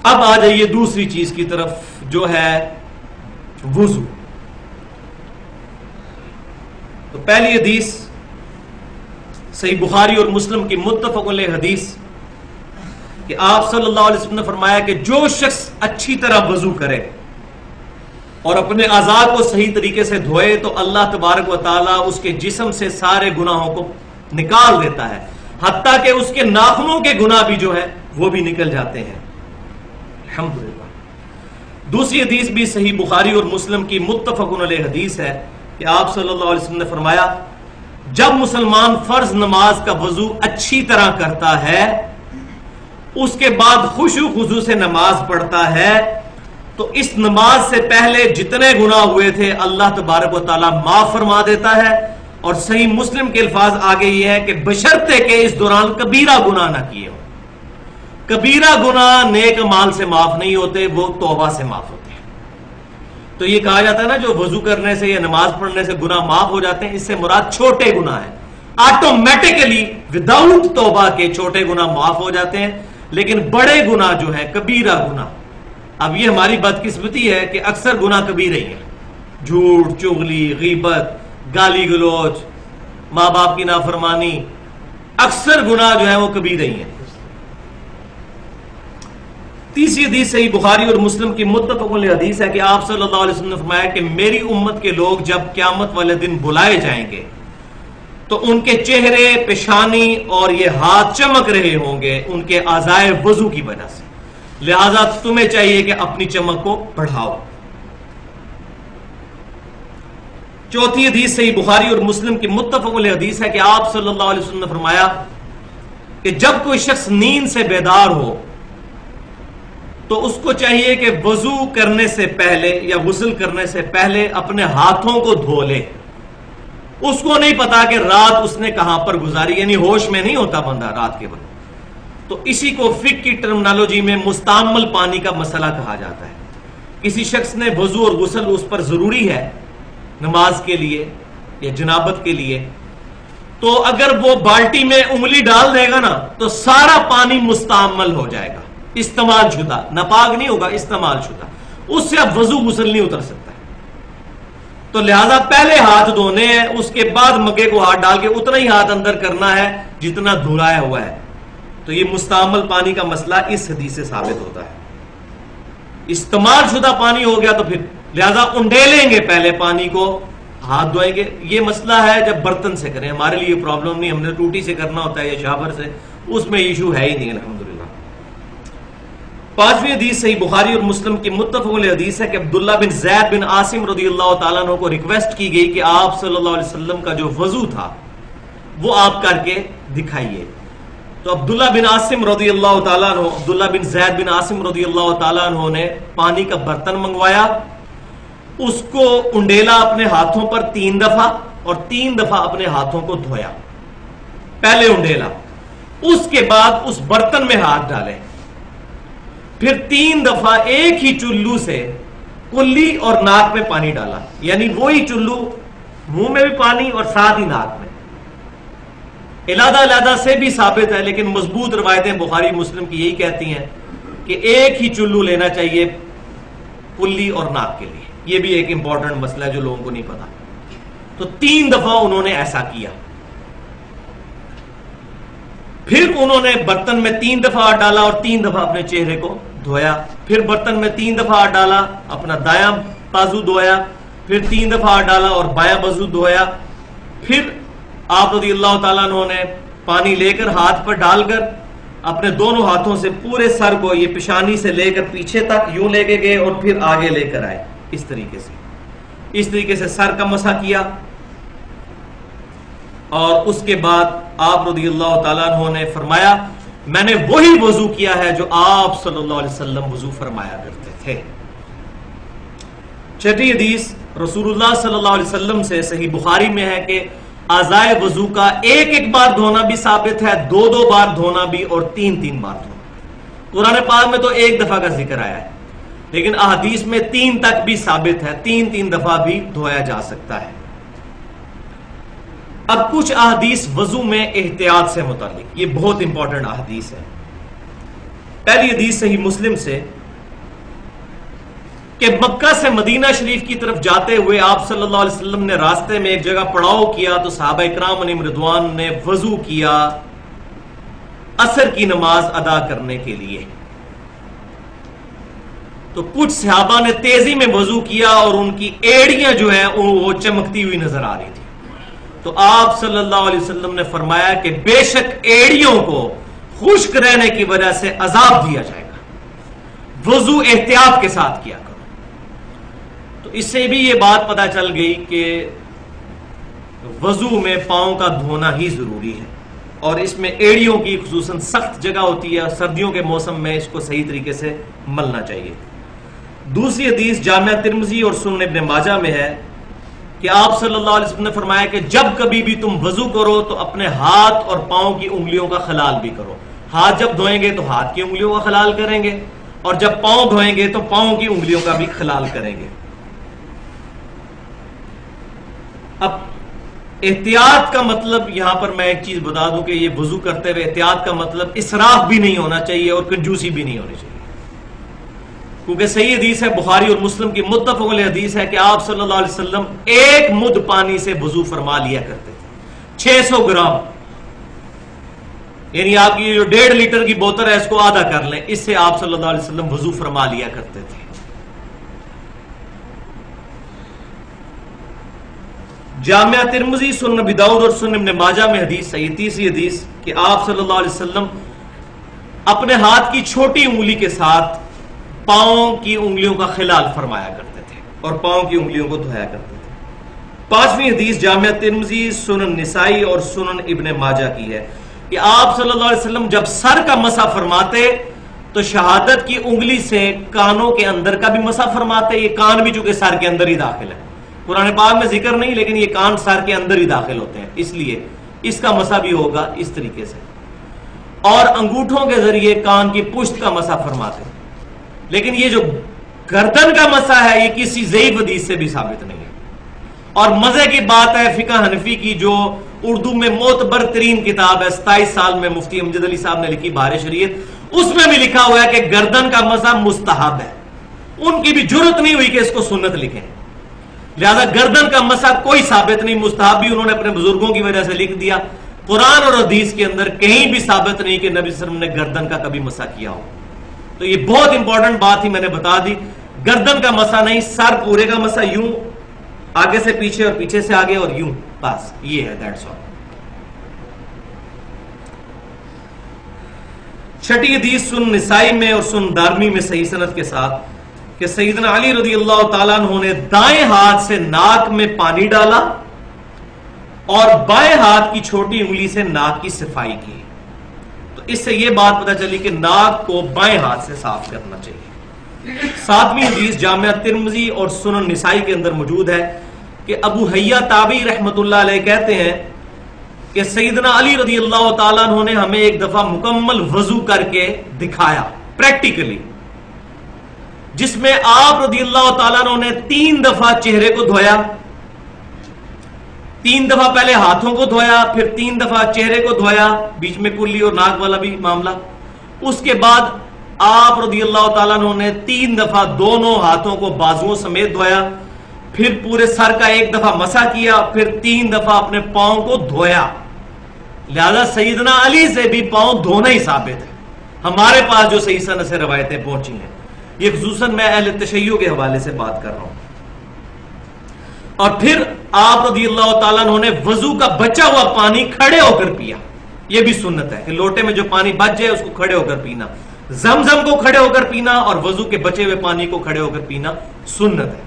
اب آ جائیے دوسری چیز کی طرف جو ہے وضو. تو پہلی حدیث صحیح بخاری اور مسلم کی متفق علیہ حدیث کہ آپ صلی اللہ علیہ وسلم نے فرمایا کہ جو شخص اچھی طرح وضو کرے اور اپنے اعضاء کو صحیح طریقے سے دھوئے تو اللہ تبارک و تعالیٰ اس کے جسم سے سارے گناہوں کو نکال دیتا ہے، حتیٰ کہ اس کے ناخنوں کے گناہ بھی جو ہے وہ بھی نکل جاتے ہیں. الحمدللہ. دوسری حدیث بھی صحیح بخاری اور مسلم کی متفق علیہ حدیث ہے کہ آپ صلی اللہ علیہ وسلم نے فرمایا جب مسلمان فرض نماز کا وضو اچھی طرح کرتا ہے، اس کے بعد خشوع خضوع سے نماز پڑھتا ہے، تو اس نماز سے پہلے جتنے گناہ ہوئے تھے اللہ تبارک و تعالیٰ معاف فرما دیتا ہے. اور صحیح مسلم کے الفاظ آگے یہ ہے کہ بشرطے کہ اس دوران کبیرہ گناہ نہ کیے ہو. کبیرہ گناہ نیک اعمال سے معاف نہیں ہوتے، وہ توبہ سے معاف ہوتے ہیں. تو یہ کہا جاتا ہے نا جو وضو کرنے سے یا نماز پڑھنے سے گناہ معاف ہو جاتے ہیں، اس سے مراد چھوٹے گناہ ہیں. آٹومیٹکلی وداؤٹ توبہ کے چھوٹے گناہ معاف ہو جاتے ہیں، لیکن بڑے گناہ جو ہیں کبیرہ گناہ، اب یہ ہماری بدقسمتی ہے کہ اکثر گناہ کبیرہ ہی ہیں. جھوٹ، چغلی، غیبت، گالی گلوچ، ماں باپ کی نافرمانی، اکثر گناہ جو ہیں وہ کبیرہ ہی ہیں. تیسری حدیث صحیح بخاری اور مسلم کی متفق علیہ حدیث ہے کہ آپ صلی اللہ علیہ وسلم نے فرمایا کہ میری امت کے لوگ جب قیامت والے دن بلائے جائیں گے تو ان کے چہرے، پیشانی اور یہ ہاتھ چمک رہے ہوں گے ان کے اعضائے وضو کی وجہ سے، لہذا تمہیں چاہیے کہ اپنی چمک کو بڑھاؤ. چوتھی حدیث صحیح بخاری اور مسلم کی متفق علیہ حدیث ہے کہ آپ صلی اللہ علیہ وسلم نے فرمایا کہ جب کوئی شخص نیند سے بیدار ہو تو اس کو چاہیے کہ وضو کرنے سے پہلے یا غسل کرنے سے پہلے اپنے ہاتھوں کو دھو لے. اس کو نہیں پتا کہ رات اس نے کہاں پر گزاری، یعنی ہوش میں نہیں ہوتا بندہ رات کے وقت. تو اسی کو فقہ کی ٹرمنالوجی میں مستعمل پانی کا مسئلہ کہا جاتا ہے. کسی شخص نے وضو اور غسل اس پر ضروری ہے نماز کے لیے یا جنابت کے لیے، تو اگر وہ بالٹی میں انگلی ڈال دے گا نا تو سارا پانی مستعمل ہو جائے گا، استعمال شدہ، ناپاک نہیں ہوگا، استعمال شدہ. اس سے اب وضو غسل نہیں اتر سکتا. تو لہذا پہلے ہاتھ دھونے ہیں، اس کے بعد مگے کو ہاتھ ڈال کے اتنا ہی ہاتھ اندر کرنا ہے جتنا دھلایا ہوا ہے. تو یہ مستعمل پانی کا مسئلہ اس حدیث سے ثابت ہوتا ہے. استعمال شدہ پانی ہو گیا تو پھر لہذا انڈیلیں گے پہلے پانی کو، ہاتھ دھوئیں گے. یہ مسئلہ ہے جب برتن سے کریں، ہمارے لیے یہ پرابلم نہیں، ہم نے ٹوٹی سے کرنا ہوتا ہے یا شاور سے، اس میں ایشو ہے ہی نہیں الحمدللہ. پانچویں حدیث صحیح بخاری اور مسلم کی متفق علیہ حدیث ہے کہ عبداللہ بن زید بن عاصم رضی اللہ تعالیٰ عنہ کو ریکویسٹ کی گئی کہ آپ صلی اللہ علیہ وسلم کا جو وضو تھا وہ آپ کر کے دکھائیے. تو عبداللہ بن عاصم رضی اللہ تعالیٰ عنہ، عبداللہ بن زید بن عاصم رضی اللہ تعالیٰ عنہ نے پانی کا برتن منگوایا، اس کو انڈیلا اپنے ہاتھوں پر 3 دفعہ اور 3 دفعہ اپنے ہاتھوں کو دھویا. پہلے انڈیلا، اس کے بعد اس برتن میں ہاتھ ڈالے، پھر 3 دفعہ ایک ہی چلو سے کلی اور ناک میں پانی ڈالا، یعنی وہی چلو منہ میں بھی پانی اور ساتھ ہی ناک میں. علیحدہ علیحدہ سے بھی ثابت ہے، لیکن مضبوط روایتیں بخاری مسلم کی یہی کہتی ہیں کہ ایک ہی چلو لینا چاہیے کلی اور ناک کے لیے. یہ بھی ایک امپورٹنٹ مسئلہ ہے جو لوگوں کو نہیں پتا. تو 3 دفعہ انہوں نے ایسا کیا، پھر انہوں نے برتن میں 3 دفعہ ہاتھ ڈالا اور 3 دفعہ اپنے چہرے کو دھویا. پھر برتن میں 3 دفعہ ہاتھ ڈالا، اپنا دایاں بازو دھویا، پھر 3 دفعہ ہاتھ ڈالا اور بایاں بازو دھویا. پھر آپ رضی اللہ تعالیٰ عنہ نے پانی لے کر ہاتھ پر ڈال کر اپنے دونوں ہاتھوں سے پورے سر کو، یہ پیشانی سے لے کر پیچھے تک یوں لے کے گئے اور پھر آگے لے کر آئے. اس طریقے سے سر کا مسح کیا. اور اس کے بعد آپ رضی اللہ تعالیٰ عنہ نے فرمایا میں نے وہی وضو کیا ہے جو آپ صلی اللہ علیہ وسلم وضو فرمایا کرتے تھے. چھٹی حدیث رسول اللہ صلی اللہ علیہ وسلم سے صحیح بخاری میں ہے کہ اعضائے وضو کا ایک بار دھونا بھی ثابت ہے، 2 بار دھونا بھی اور 3 بار دھونا. قرآن پاک میں تو 1 دفعہ کا ذکر آیا ہے، لیکن احادیث میں 3 تک بھی ثابت ہے، 3 دفعہ بھی دھویا جا سکتا ہے. اب کچھ احادیث وضو میں احتیاط سے متعلق، یہ بہت امپورٹنٹ احادیث ہے. پہلی حدیث صحیح مسلم سے کہ مکہ سے مدینہ شریف کی طرف جاتے ہوئے آپ صلی اللہ علیہ وسلم نے راستے میں ایک جگہ پڑاؤ کیا تو صحابہ اکرام علیہم رضوان نے وضو کیا عصر کی نماز ادا کرنے کے لیے. تو کچھ صحابہ نے تیزی میں وضو کیا اور ان کی ایڑیاں جو ہیں وہ چمکتی ہوئی نظر آ رہی تھی. تو آپ صلی اللہ علیہ وسلم نے فرمایا کہ بے شک ایڑیوں کو خشک رہنے کی وجہ سے عذاب دیا جائے گا, وضو احتیاط کے ساتھ کیا کرو. تو اس سے بھی یہ بات پتہ چل گئی کہ وضو میں پاؤں کا دھونا ہی ضروری ہے, اور اس میں ایڑیوں کی خصوصاً سخت جگہ ہوتی ہے, سردیوں کے موسم میں اس کو صحیح طریقے سے ملنا چاہیے. دوسری حدیث جامعہ ترمذی اور سنن ابن ماجہ میں ہے کہ آپ صلی اللہ علیہ وسلم نے فرمایا کہ جب کبھی بھی تم وضو کرو تو اپنے ہاتھ اور پاؤں کی انگلیوں کا خلال بھی کرو. ہاتھ جب دھوئیں گے تو ہاتھ کی انگلیوں کا خلال کریں گے, اور جب پاؤں دھوئیں گے تو پاؤں کی انگلیوں کا بھی خلال کریں گے. اب احتیاط کا مطلب یہاں پر میں ایک چیز بتا دوں کہ یہ وضو کرتے ہوئے احتیاط کا مطلب اسراف بھی نہیں ہونا چاہیے اور کنجوسی بھی نہیں ہونی چاہیے, کیونکہ صحیح حدیث ہے بخاری اور مسلم کی متفق علیہ حدیث ہے کہ آپ صلی اللہ علیہ وسلم ایک مد پانی سے وضو فرما لیا کرتے تھے, 600 گرام, یعنی آپ کی جو 1.5 لیٹر کی بوتل ہے اس کو آدھا کر لیں, اس سے آپ صلی اللہ علیہ وسلم وضو فرما لیا کرتے تھے. جامعہ ترمذی, سنن ابی داؤد اور سنن ابن ماجہ میں حدیث صحیح. تیسری حدیث کہ آپ صلی اللہ علیہ وسلم اپنے ہاتھ کی چھوٹی انگلی کے ساتھ پاؤں کی انگلیوں کا خلال فرمایا کرتے تھے اور پاؤں کی انگلیوں کو دھویا کرتے تھے. پانچویں حدیث جامعہ ترمذی, سنن نسائی اور سنن ابن ماجہ کی ہے کہ آپ صلی اللہ علیہ وسلم جب سر کا مسح فرماتے تو شہادت کی انگلی سے کانوں کے اندر کا بھی مسح فرماتے. یہ کان بھی چونکہ سر کے اندر ہی داخل ہے, قرآن پاک میں ذکر نہیں, لیکن یہ کان سر کے اندر ہی داخل ہوتے ہیں, اس لیے اس کا مسح بھی ہوگا اس طریقے سے. اور انگوٹھوں کے ذریعے کان کی پشت کا مسح فرماتے ہیں. لیکن یہ جو گردن کا مسح ہے یہ کسی ضعیف حدیث سے بھی ثابت نہیں ہے. اور مزے کی بات ہے فقہ حنفی کی جو اردو میں معتبر ترین کتاب ہے, 27 سال میں مفتی امجد علی صاحب نے لکھی بہار شریعت, اس میں بھی لکھا ہوا ہے کہ گردن کا مسح مستحب ہے. ان کی بھی جرت نہیں ہوئی کہ اس کو سنت لکھیں, لہذا گردن کا مسح کوئی ثابت نہیں, مستحب بھی انہوں نے اپنے بزرگوں کی وجہ سے لکھ دیا. قرآن اور حدیث کے اندر کہیں بھی ثابت نہیں کہ نبی صلی اللہ علیہ وسلم نے گردن کا کبھی مسح کیا ہو. تو یہ بہت امپورٹنٹ بات ہی میں نے بتا دی, گردن کا مسح نہیں, سر پورے کا مسح, یوں آگے سے پیچھے اور پیچھے سے آگے اور یوں, بس یہ ہے, دیٹس آل. چھٹی حدیث سنن نسائی میں اور سنن دارمی میں صحیح سند کے ساتھ کہ سیدنا علی رضی اللہ تعالیٰ عنہ نے دائیں ہاتھ سے ناک میں پانی ڈالا اور بائیں ہاتھ کی چھوٹی انگلی سے ناک کی صفائی کی. تو اس سے یہ بات پتہ چلی کہ ناک کو بائیں ہاتھ سے صاف کرنا چاہیے. ساتویں حدیث جامعہ ترمذی اور سنن نسائی کے اندر موجود ہے کہ ابو حیا تابعی رحمت اللہ علیہ کہتے ہیں کہ سیدنا علی رضی اللہ تعالیٰ عنہ نے ہمیں ایک دفعہ مکمل وضو کر کے دکھایا پریکٹیکلی, جس میں آپ رضی اللہ تعالیٰ عنہ نے 3 دفعہ چہرے کو دھویا, 3 دفعہ پہلے ہاتھوں کو دھویا, پھر 3 دفعہ چہرے کو دھویا, بیچ میں کلی اور ناک والا بھی معاملہ. اس کے بعد آپ رضی اللہ تعالیٰ عنہ نے 3 دفعہ دونوں ہاتھوں کو بازوؤں سمیت دھویا, پھر پورے سر کا 1 دفعہ مسح کیا, پھر 3 دفعہ اپنے پاؤں کو دھویا. لہذا سیدنا علی سے بھی پاؤں دھونا ہی ثابت ہے. ہمارے پاس جو صحیح سند سے روایتیں پہنچی ہیں, یہ خصوصاً میں اہل تشیع کے حوالے سے بات کر رہا ہوں. اور پھر آپ رضی اللہ تعالیٰ عنہ نے وضو کا بچا ہوا پانی کھڑے ہو کر پیا. یہ بھی سنت ہے کہ لوٹے میں جو پانی بچ جائے اس کو کھڑے ہو کر پینا. زمزم کو کھڑے ہو کر پینا اور وضو کے بچے ہوئے پانی کو کھڑے ہو کر پینا سنت ہے.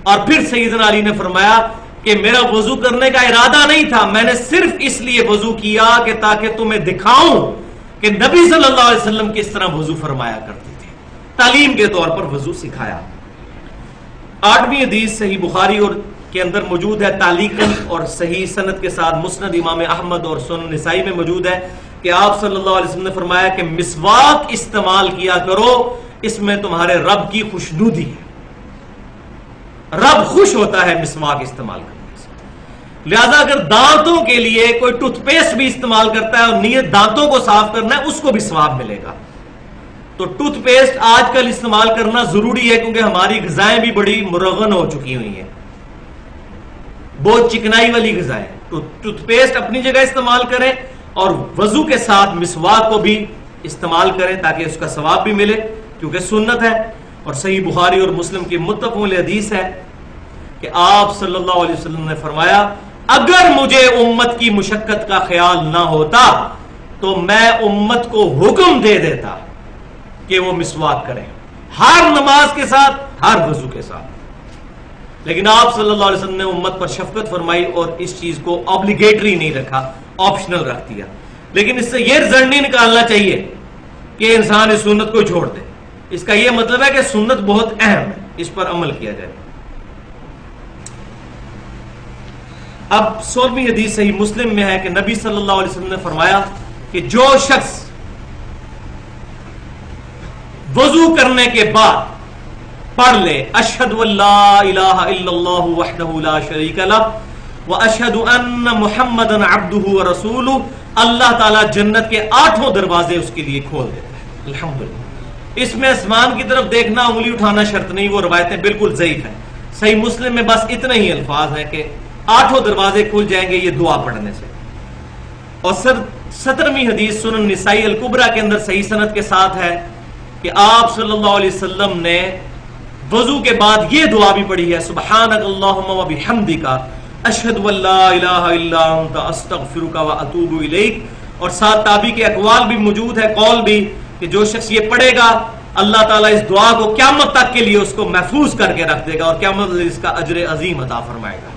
اور پھر سیدنا علی نے فرمایا کہ میرا وضو کرنے کا ارادہ نہیں تھا, میں نے صرف اس لیے وضو کیا کہ تاکہ تمہیں دکھاؤں کہ نبی صلی اللہ علیہ وسلم کس طرح وضو فرمایا کرتے تھے, تعلیم کے طور پر وضو سکھایا. 8ویں حدیث صحیح بخاری اور کے اندر موجود ہے تعلیقاً اور صحیح سند کے ساتھ مسند امام احمد اور سنن نسائی میں موجود ہے کہ آپ صلی اللہ علیہ وسلم نے فرمایا کہ مسواک استعمال کیا کرو, اس میں تمہارے رب کی خوشنودی ہے, رب خوش ہوتا ہے مسواک استعمال کرنے سے. لہذا اگر دانتوں کے لیے کوئی ٹوتھ پیسٹ بھی استعمال کرتا ہے اور نیت دانتوں کو صاف کرنا ہے, اس کو بھی ثواب ملے گا. تو ٹوتھ پیسٹ آج کل استعمال کرنا ضروری ہے کیونکہ ہماری غذائیں بھی بڑی مرغن ہو چکی ہوئی ہیں، بہت چکنائی والی غذائیں. تو ٹوتھ پیسٹ اپنی جگہ استعمال کریں اور وضو کے ساتھ مسواک کو بھی استعمال کریں تاکہ اس کا ثواب بھی ملے کیونکہ سنت ہے. اور صحیح بخاری اور مسلم کی متفق علیہ حدیث ہے کہ آپ صلی اللہ علیہ وسلم نے فرمایا اگر مجھے امت کی مشقت کا خیال نہ ہوتا تو میں امت کو حکم دے دیتا کہ وہ مسواک کریں ہر نماز کے ساتھ، ہر وضو کے ساتھ. لیکن آپ صلی اللہ علیہ وسلم نے امت پر شفقت فرمائی اور اس چیز کو آبلیگیٹری نہیں رکھا، آپشنل رکھ دیا. لیکن اس سے یہ رزلٹ نہیں نکالنا چاہیے کہ انسان اس سنت کو چھوڑ دے. اس کا یہ مطلب ہے کہ سنت بہت اہم ہے، اس پر عمل کیا جائے. اب 16ویں حدیث صحیح مسلم میں ہے کہ نبی صلی اللہ علیہ وسلم نے فرمایا کہ جو شخص وضو کرنے کے بعد پڑھ لے اشہد ان لا الہ الا اللہ وحدہ لا شریک لہ واشہد ان محمدا عبدہ ورسولہ، اللہ تعالیٰ جنت کے 8 دروازے اس کے لیے کھول دیتا ہے. الحمدللہ. اس میں آسمان کی طرف دیکھنا، انگلی اٹھانا شرط نہیں، وہ روایتیں بالکل ضعیف ہیں. صحیح مسلم میں بس اتنے ہی الفاظ ہیں کہ 8 دروازے کھل جائیں گے یہ دعا پڑھنے سے. اور 17ویں حدیث سنن نسائی الکبریٰ کے اندر صحیح سند کے ساتھ ہے کہ آپ صلی اللہ علیہ وسلم نے وضو کے بعد یہ دعا بھی پڑھی ہے سبحانک اللہم و بحمدک اشہد ان لا الہ الا انت استغفرک و اتوب الیک. اور ساتھ تابعی کے اقوال بھی موجود ہے، قول بھی، کہ جو شخص یہ پڑھے گا اللہ تعالیٰ اس دعا کو قیامت تک کے لیے اس کو محفوظ کر کے رکھ دے گا اور قیامت اس کا اجر عظیم عطا فرمائے گا.